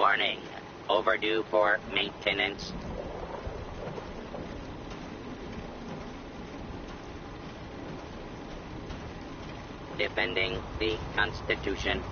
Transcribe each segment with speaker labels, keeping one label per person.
Speaker 1: Warning. Overdue for maintenance. Defending the Constitution.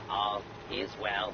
Speaker 1: All is well.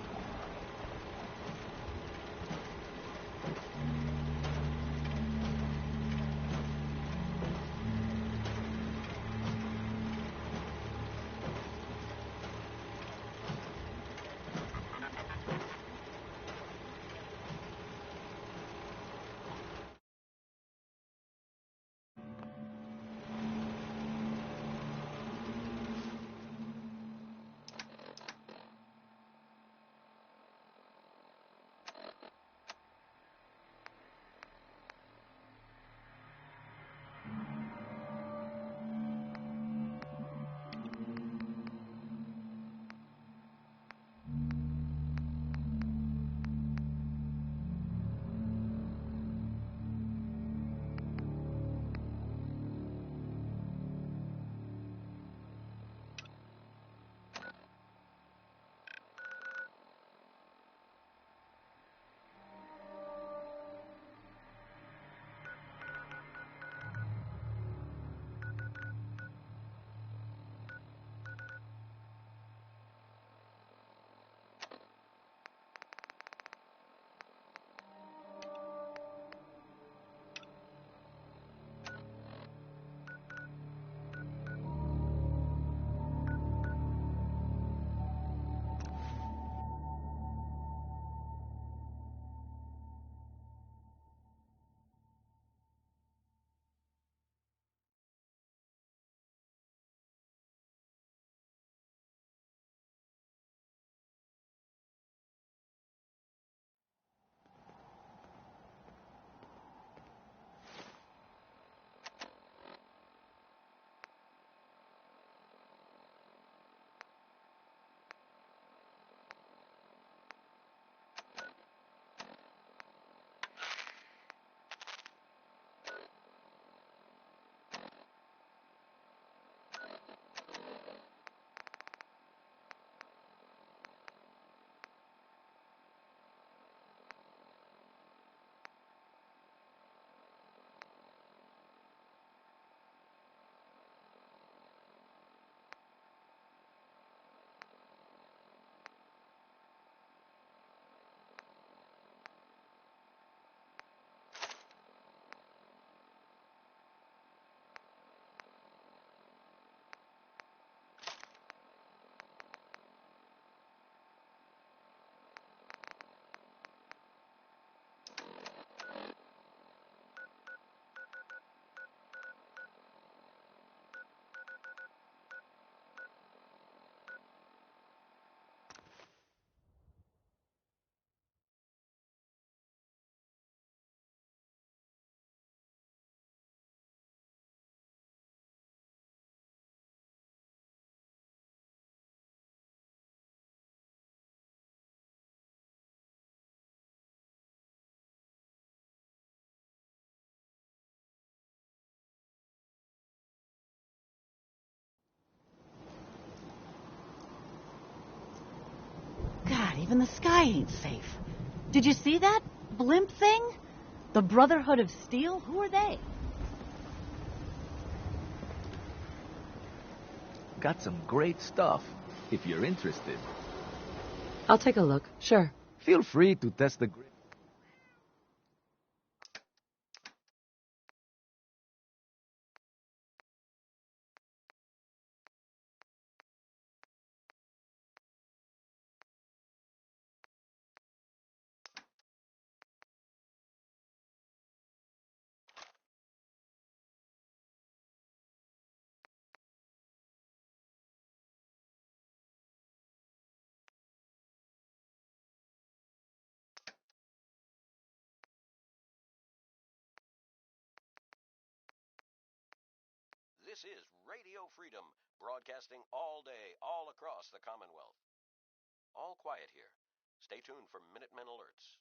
Speaker 2: Even the sky ain't safe. Did you see that blimp thing? The Brotherhood of Steel? Who are they?
Speaker 3: Got some great stuff, if you're interested.
Speaker 4: I'll take a look, sure.
Speaker 3: Feel free to test the grip.
Speaker 4: This is Radio Freedom, broadcasting all day, all across the Commonwealth. All quiet here. Stay tuned for Minutemen alerts.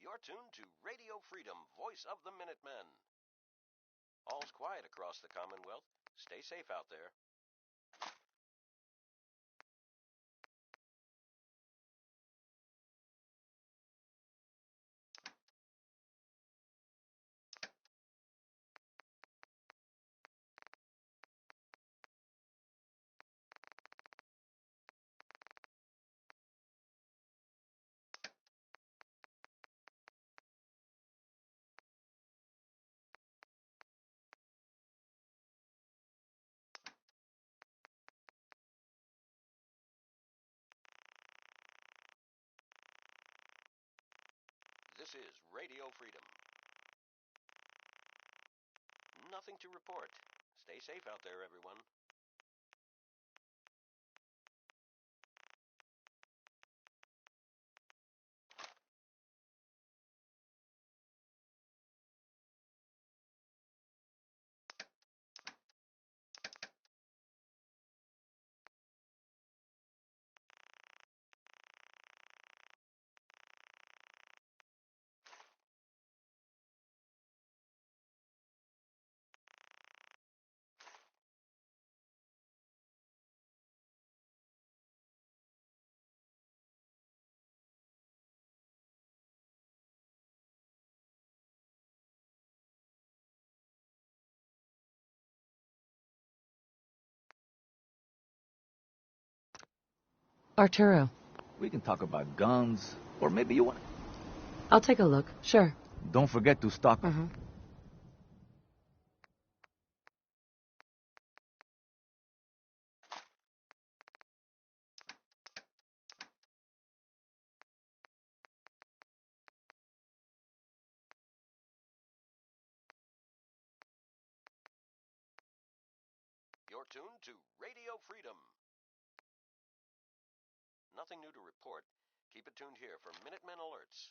Speaker 4: You're tuned to Radio Freedom, voice of the Minutemen. All's quiet across the Commonwealth. Stay safe out there. This is Radio Freedom. Nothing to report. Stay safe out there, everyone.
Speaker 2: Arturo,
Speaker 3: We can talk about guns, or maybe you want.
Speaker 2: I'll take a look. Sure.
Speaker 3: Don't forget to stock.
Speaker 4: You're tuned to Radio Freedom. Nothing new to report. Keep it tuned here for Minutemen alerts.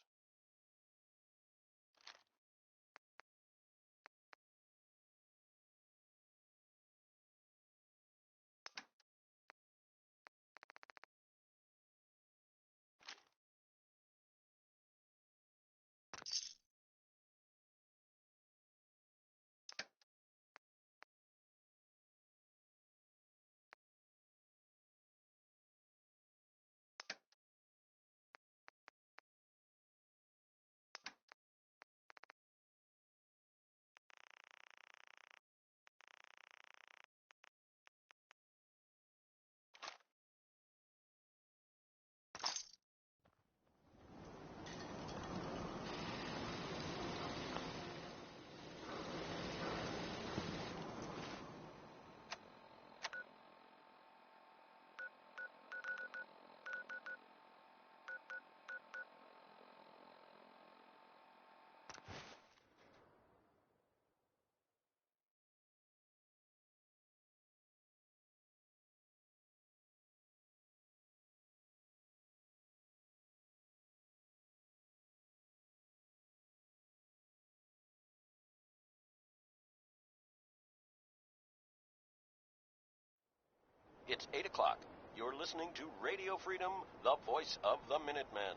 Speaker 4: It's 8 o'clock. You're listening to Radio Freedom, the voice of the Minutemen.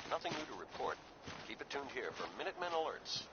Speaker 4: Nothing new to report. Keep it tuned here for Minutemen alerts.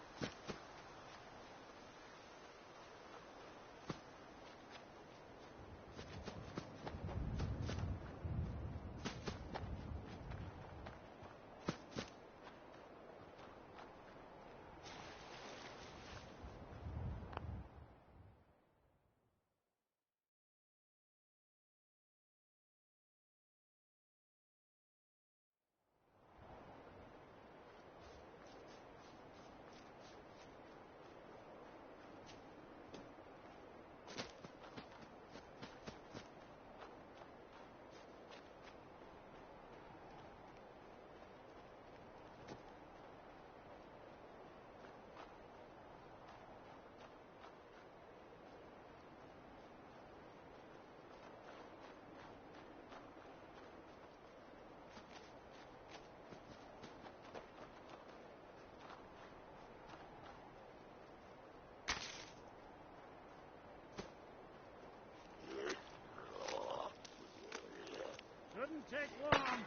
Speaker 5: Shouldn't take long.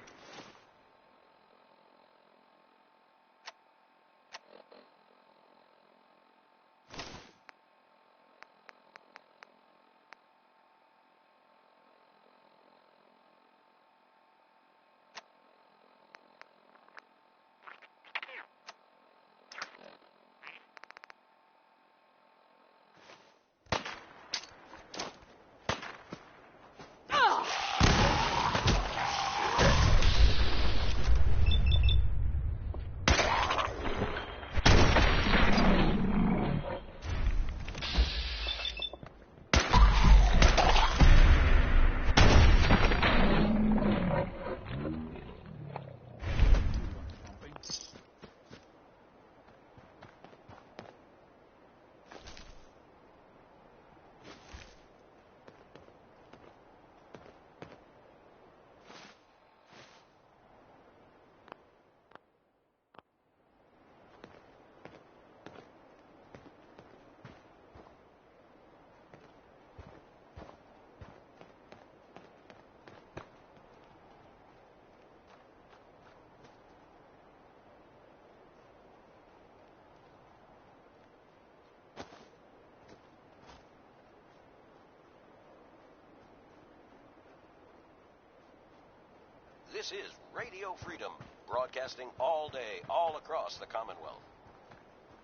Speaker 4: This is Radio Freedom, broadcasting all day, all across the Commonwealth.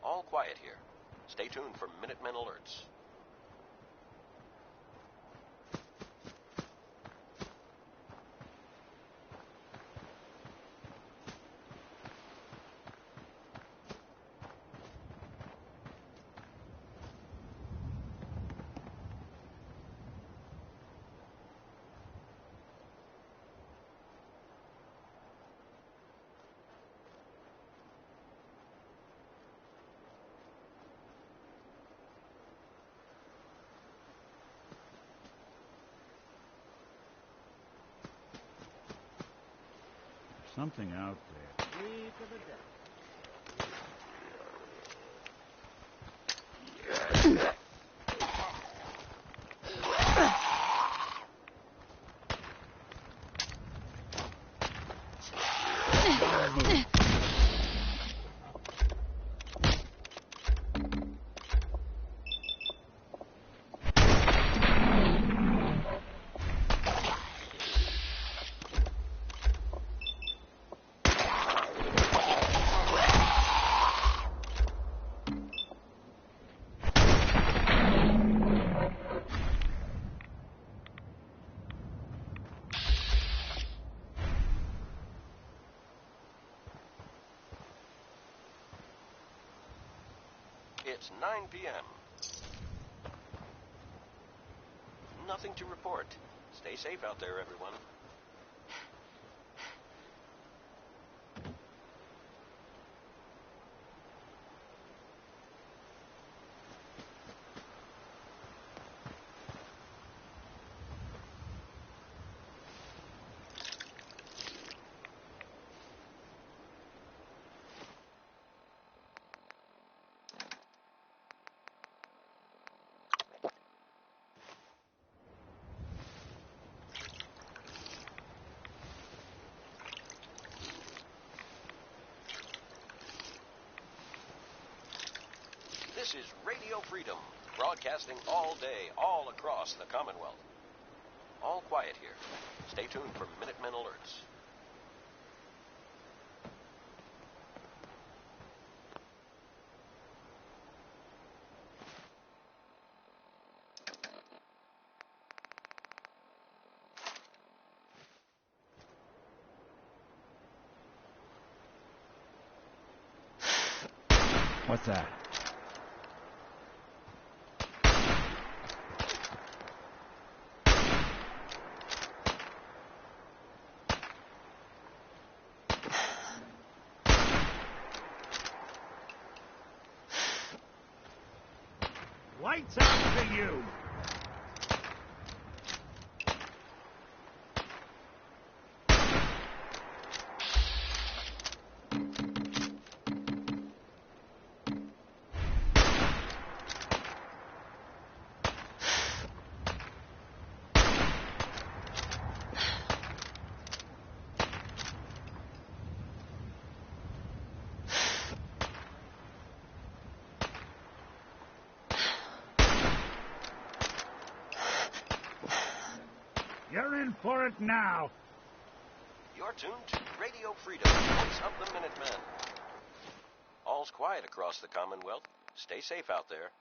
Speaker 4: All quiet here. Stay tuned for Minutemen alerts.
Speaker 5: Something out there. Lead to the death.
Speaker 4: It's 9 p.m. Nothing to report. Stay safe out there, everyone. This is Radio Freedom, broadcasting all day, all across the Commonwealth. All quiet here. Stay tuned for Minutemen alerts.
Speaker 5: What's that? Lights out to you! You're in for it now.
Speaker 4: You're tuned to Radio Freedom, voice of the Minutemen. All's quiet across the Commonwealth. Stay safe out there.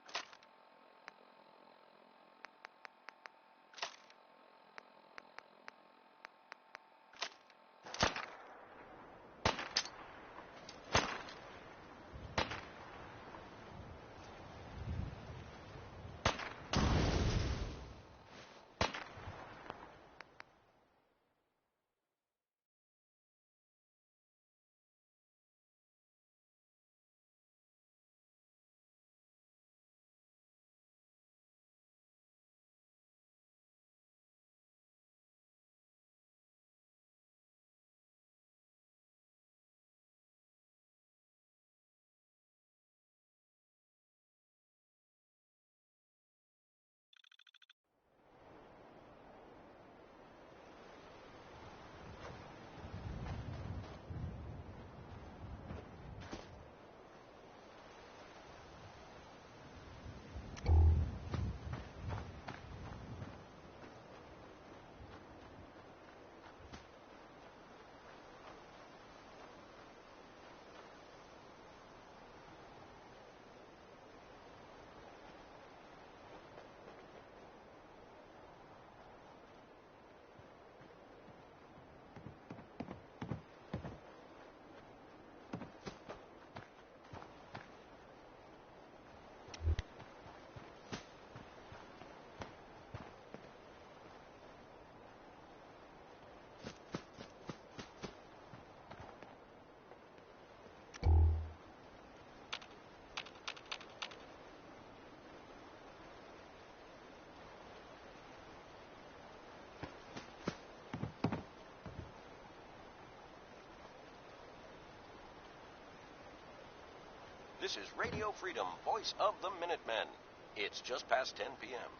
Speaker 4: This is Radio Freedom, voice of the Minutemen. It's just past 10 p.m.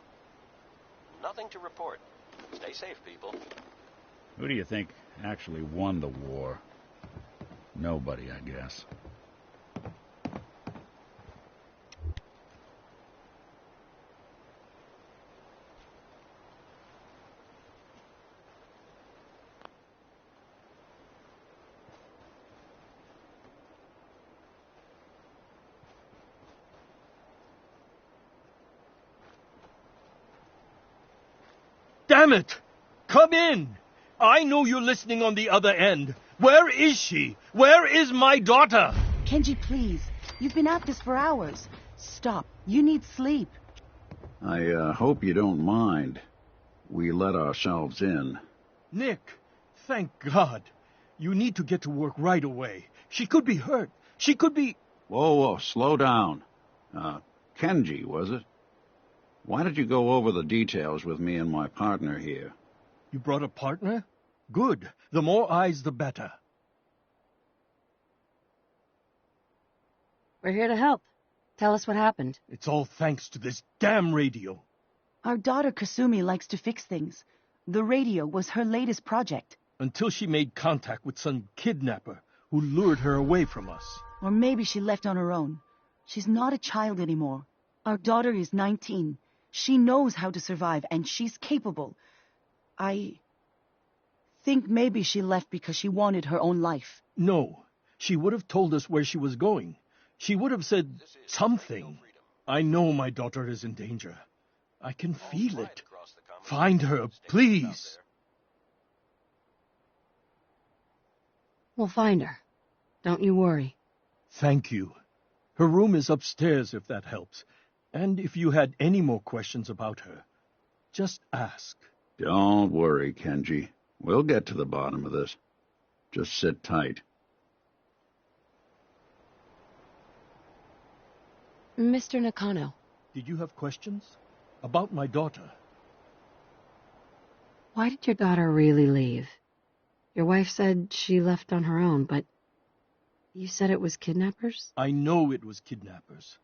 Speaker 4: Nothing to report. Stay safe, people.
Speaker 5: Who do you think actually won the war? Nobody, I guess.
Speaker 6: Damn it! Come in! I know you're listening on the other end. Where is she? Where is my daughter?
Speaker 2: Kenji, please. You've been at this for hours. Stop. You need sleep.
Speaker 7: I hope you don't mind. We let ourselves in.
Speaker 6: Nick, thank God. You need to get to work right away. She could be hurt. She could be...
Speaker 7: Whoa, slow down. Kenji, was it? Why did you go over the details with me and my partner here?
Speaker 6: You brought a partner? Good. The more eyes, the better.
Speaker 8: We're here to help. Tell us what happened.
Speaker 6: It's all thanks to this damn radio.
Speaker 2: Our daughter Kasumi likes to fix things. The radio was her latest project.
Speaker 6: Until she made contact with some kidnapper who lured her away from us.
Speaker 2: Or maybe she left on her own. She's not a child anymore. Our daughter is 19. She knows how to survive, and she's capable. I think maybe she left because she wanted her own life.
Speaker 6: No, she would have told us where she was going. She would have said something. I know my daughter is in danger. I can feel it. Find her, please.
Speaker 8: We'll find her. Don't you worry.
Speaker 6: Thank you. Her room is upstairs, if that helps. And if you had any more questions about her, just ask.
Speaker 7: Don't worry, Kenji. We'll get to the bottom of this. Just sit tight.
Speaker 8: Mr. Nakano,
Speaker 6: Did you have questions? About my daughter?
Speaker 8: why did your daughter really leave? Your wife said she left on her own, but you said it was kidnappers?
Speaker 6: I know it was kidnappers.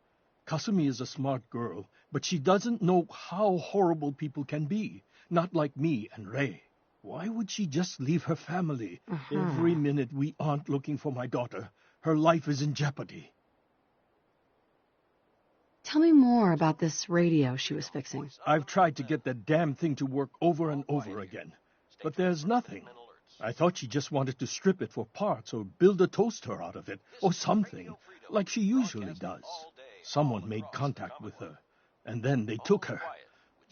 Speaker 6: Kasumi is a smart girl, but she doesn't know how horrible people can be. Not like me and Ray. Why would she just leave her family? Every minute we aren't looking for my daughter, her life is in jeopardy.
Speaker 8: Tell me more about this radio she was fixing.
Speaker 6: I've tried to get that damn thing to work over and over again, but there's nothing. I thought she just wanted to strip it for parts or build a toaster out of it, or something, like she usually does. Someone made contact with her, and then they took her.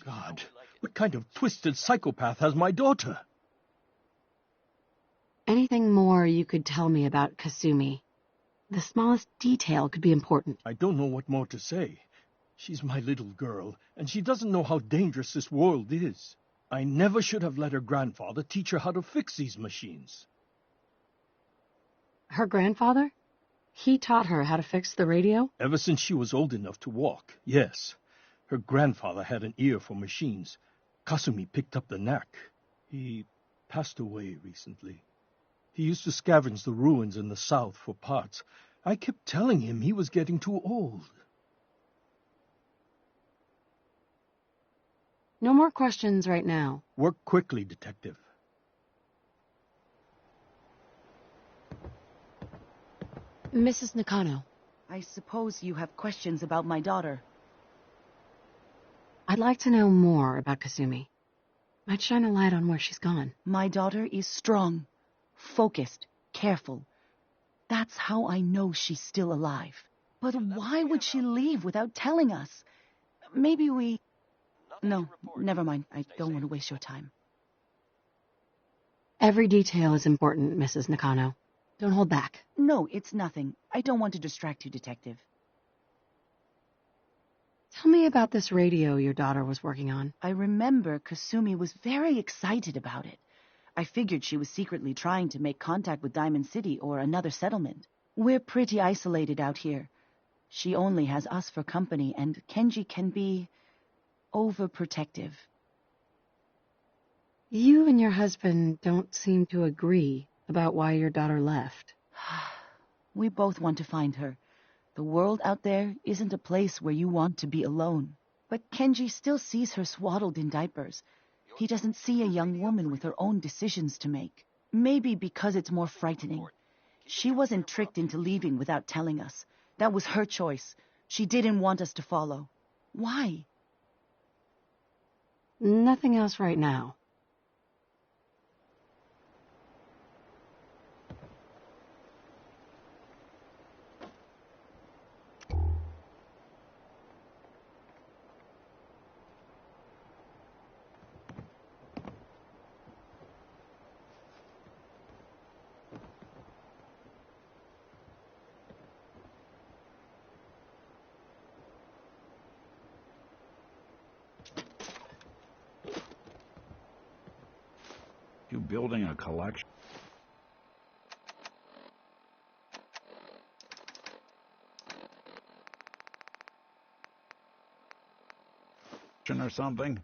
Speaker 6: God, what kind of twisted psychopath has my daughter?
Speaker 8: Anything more you could tell me about Kasumi? The smallest detail could be important.
Speaker 6: I don't know what more to say. She's my little girl, and she doesn't know how dangerous this world is. I never should have let her grandfather teach her how to fix these machines.
Speaker 8: Her grandfather? He taught her how to fix the radio?
Speaker 6: Ever since she was old enough to walk, yes. Her grandfather had an ear for machines. Kasumi picked up the knack. He passed away recently. He used to scavenge the ruins in the south for parts. I kept telling him he was getting too old.
Speaker 8: No more questions right now.
Speaker 6: Work quickly, Detective.
Speaker 8: Mrs. Nakano,
Speaker 2: I suppose you have questions about my daughter.
Speaker 8: I'd like to know more about Kasumi. Might shine a light on where she's gone.
Speaker 2: My daughter is strong, focused, careful. That's how I know she's still alive. But why would she leave without telling us? Maybe we... No, never mind. I don't want to waste your time.
Speaker 8: Every detail is important, Mrs. Nakano. Don't hold back.
Speaker 2: No, it's nothing. I don't want to distract you, Detective.
Speaker 8: Tell me about this radio your daughter was working on.
Speaker 2: I remember Kasumi was very excited about it. I figured she was secretly trying to make contact with Diamond City or another settlement. We're pretty isolated out here. She only has us for company, and Kenji can be overprotective.
Speaker 8: You and your husband don't seem to agree about why your daughter left.
Speaker 2: We both want to find her. The world out there isn't a place where you want to be alone. But Kenji still sees her swaddled in diapers. He doesn't see a young woman with her own decisions to make. Maybe because it's more frightening. She wasn't tricked into leaving without telling us. That was her choice. She didn't want us to follow. Why?
Speaker 8: Nothing else right now.
Speaker 7: You building a collection or something?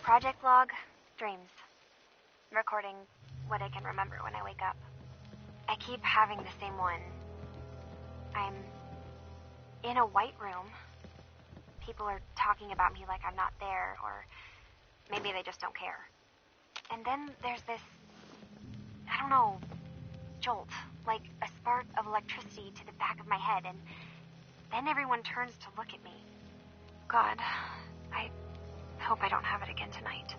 Speaker 9: Project log, dreams. Recording what I can remember when I wake up. I keep having the same one. I'm in a white room. People are talking about me like I'm not there, or maybe they just don't care. And then there's this, I don't know, jolt, like a spark of electricity to the back of my head, and then everyone turns to look at me. God, I hope I don't have it again tonight.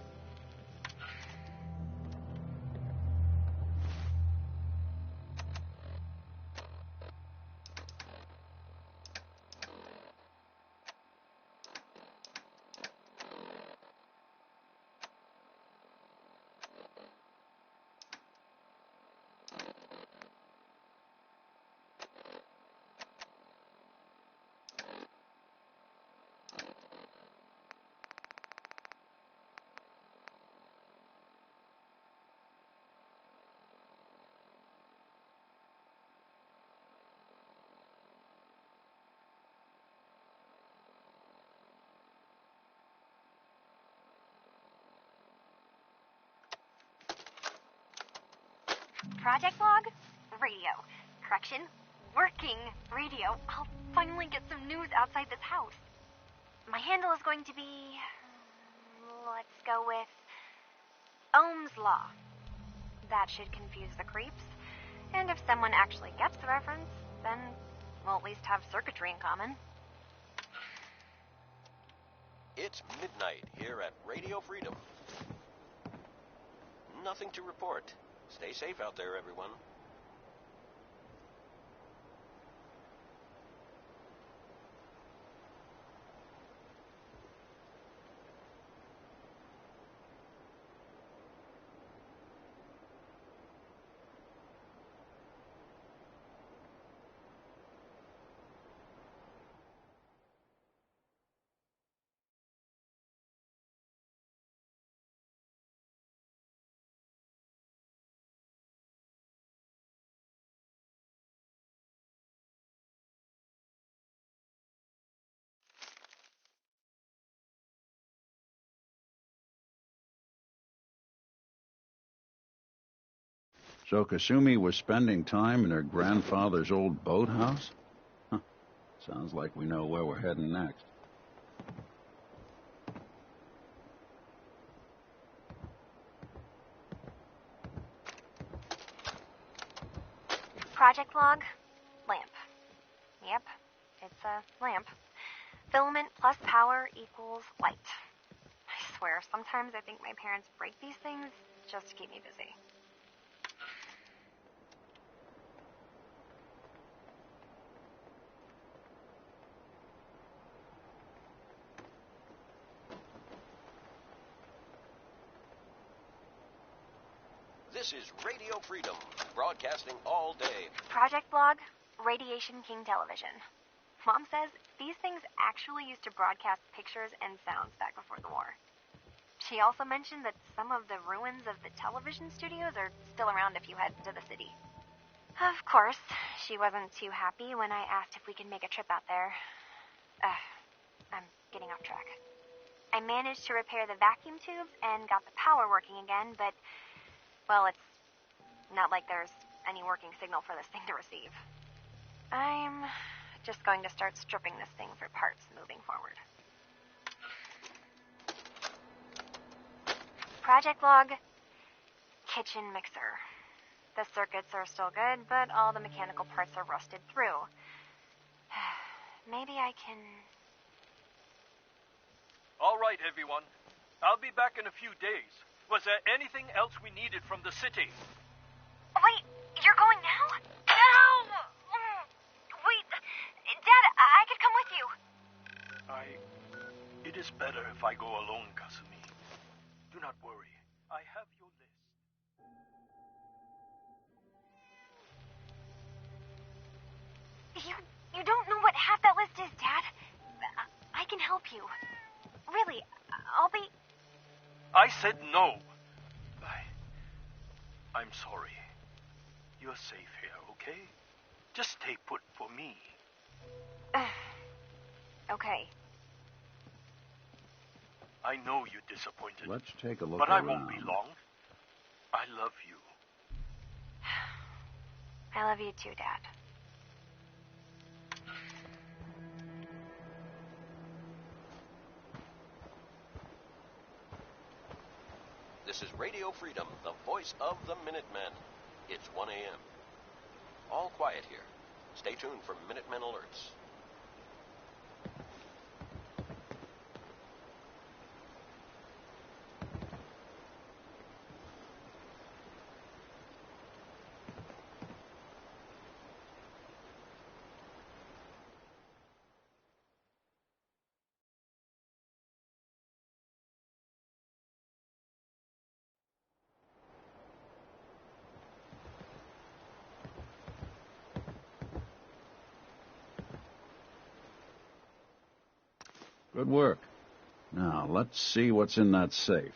Speaker 9: Project log, radio. Correction, working radio. I'll finally get some news outside this house. My handle is going to be, let's go with Ohm's Law. That should confuse the creeps. And if someone actually gets the reference, then we'll at least have circuitry in common.
Speaker 4: It's midnight here at Radio Freedom. Nothing to report. Stay safe out there, everyone.
Speaker 7: So Kasumi was spending time in her grandfather's old boathouse? Huh. Sounds like we know where we're heading next.
Speaker 9: Project log, lamp. Yep, it's a lamp. Filament plus power equals light. I swear, sometimes I think my parents break these things just to keep me busy.
Speaker 4: This is Radio Freedom, broadcasting all day.
Speaker 9: Project log, Radiation King Television. Mom says these things actually used to broadcast pictures and sounds back before the war. She also mentioned that some of the ruins of the television studios are still around if you head to the city. Of course, she wasn't too happy when I asked if we could make a trip out there. I'm getting off track. I managed to repair the vacuum tubes and got the power working again, but, well, it's not like there's any working signal for this thing to receive. I'm just going to start stripping this thing for parts moving forward. Project log, kitchen mixer. The circuits are still good, but all the mechanical parts are rusted through. Maybe I can...
Speaker 6: All right, everyone. I'll be back in a few days. Was there anything else we needed from the city?
Speaker 9: Wait, you're going now? No! Wait, Dad, I could come with you.
Speaker 6: It is better if I go alone, Kasumi. Do not worry. I have your list.
Speaker 9: You don't know what half that list is, Dad. I can help you. Really, I'll be...
Speaker 6: I said no. I'm sorry. You're safe here, okay? Just stay put for me.
Speaker 9: Okay.
Speaker 6: I know you're disappointed.
Speaker 7: Let's take a look
Speaker 6: But
Speaker 7: around.
Speaker 6: I won't be long. I love you.
Speaker 9: I love you too, Dad.
Speaker 4: This is Radio Freedom, the voice of the Minutemen. It's 1 a.m. All quiet here. Stay tuned for Minutemen alerts.
Speaker 7: Good work. Now, let's see what's in that safe.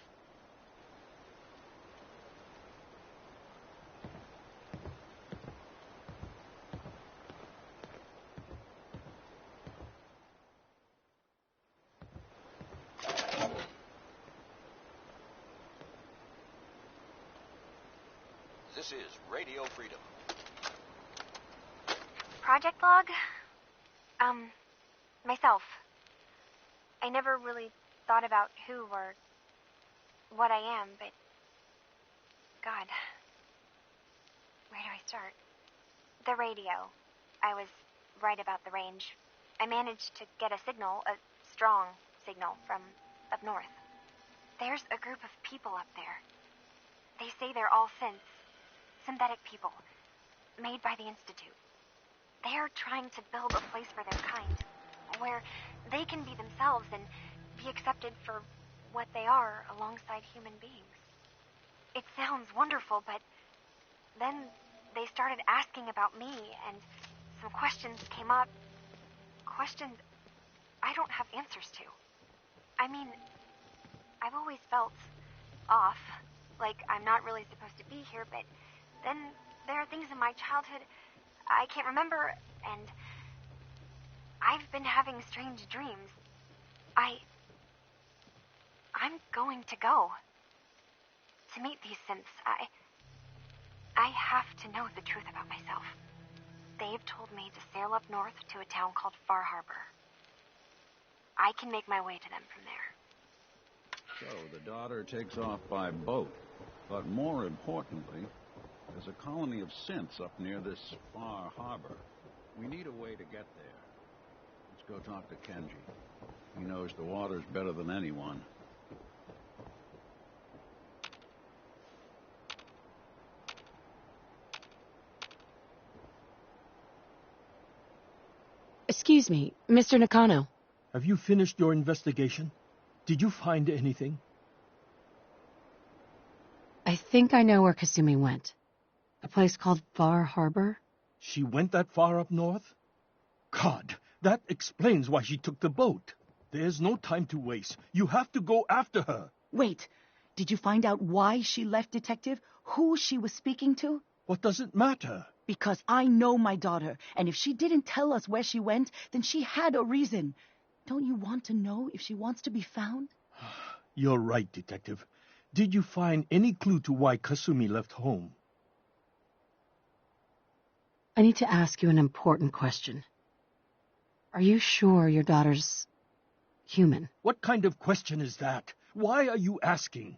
Speaker 4: This is Radio Freedom.
Speaker 9: Project log? Myself. I never really thought about who or what I am, but God, where do I start? The radio. I was right about the range. I managed to get a signal, a strong signal, from up north. There's a group of people up there. They say they're all synths, synthetic people, made by the Institute. They're trying to build a place for their kind, where they can be themselves and be accepted for what they are alongside human beings. It sounds wonderful, but then they started asking about me, and some questions came up. Questions I don't have answers to. I mean, I've always felt off, like I'm not really supposed to be here, but then there are things in my childhood I can't remember, and I've been having strange dreams. I'm going to go to meet these synths. I have to know the truth about myself. They've told me to sail up north to a town called Far Harbor. I can make my way to them from there.
Speaker 7: So the daughter takes off by boat. But more importantly, there's a colony of synths up near this Far Harbor. We need a way to get there. Let's go talk to Kenji. He knows the waters better than anyone.
Speaker 8: Excuse me, Mr. Nakano.
Speaker 6: Have you finished your investigation? Did you find anything?
Speaker 8: I think I know where Kasumi went. A place called Far Harbor?
Speaker 6: She went that far up north? God, that explains why she took the boat. There's no time to waste. You have to go after her.
Speaker 2: Wait, did you find out why she left, Detective? Who she was speaking to?
Speaker 6: What does it matter?
Speaker 2: Because I know my daughter, and if she didn't tell us where she went, then she had a reason. Don't you want to know if she wants to be found?
Speaker 6: You're right, Detective. Did you find any clue to why Kasumi left home?
Speaker 8: I need to ask you an important question. Are you sure your daughter's human?
Speaker 6: What kind of question is that? Why are you asking?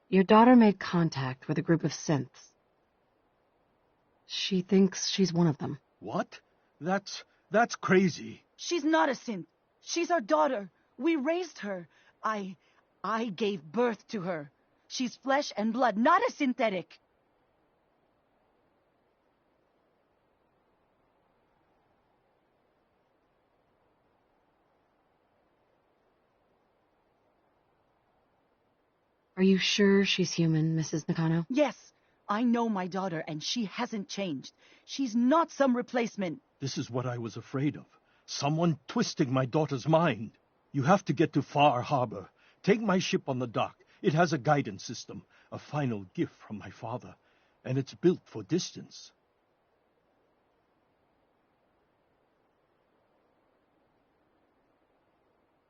Speaker 8: Your daughter made contact with a group of synths. She thinks she's one of them.
Speaker 6: What? That's crazy.
Speaker 2: She's not a synth. She's our daughter. We raised her. I gave birth to her. She's flesh and blood, not a synthetic.
Speaker 8: Are you sure she's human, Mrs. Nakano?
Speaker 2: Yes, I know my daughter, and she hasn't changed. She's not some replacement.
Speaker 6: This is what I was afraid of. Someone twisting my daughter's mind. You have to get to Far Harbor. Take my ship on the dock. It has a guidance system, a final gift from my father, and it's built for distance.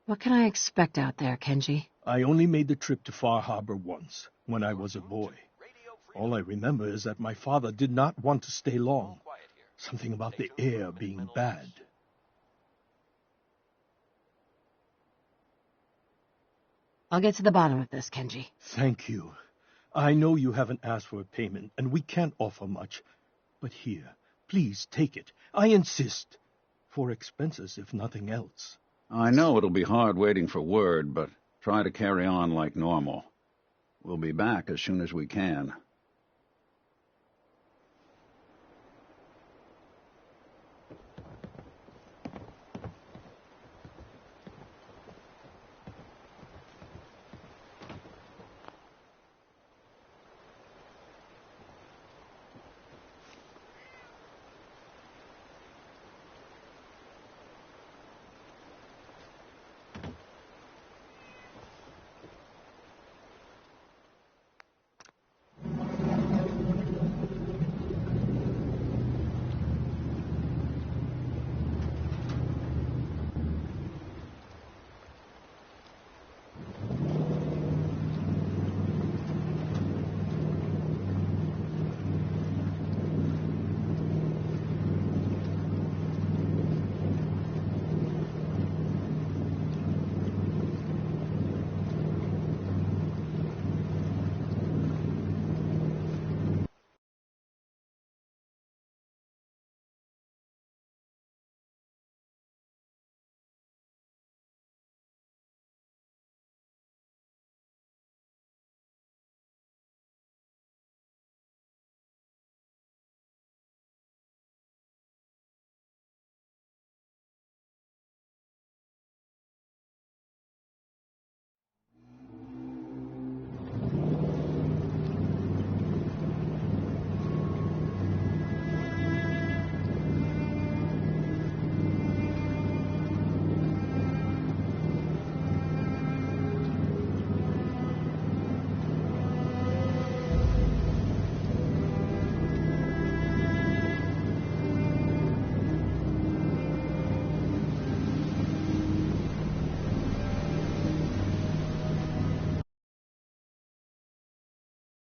Speaker 8: What can I expect out there, Kenji?
Speaker 6: I only made the trip to Far Harbor once, when I was a boy. All I remember is that my father did not want to stay long. Something about the air being bad.
Speaker 8: I'll get to the bottom of this, Kenji.
Speaker 6: Thank you. I know you haven't asked for a payment, and we can't offer much. But here, please take it. I insist. For expenses, if nothing else.
Speaker 7: I know it'll be hard waiting for word, but try to carry on like normal. We'll be back as soon as we can.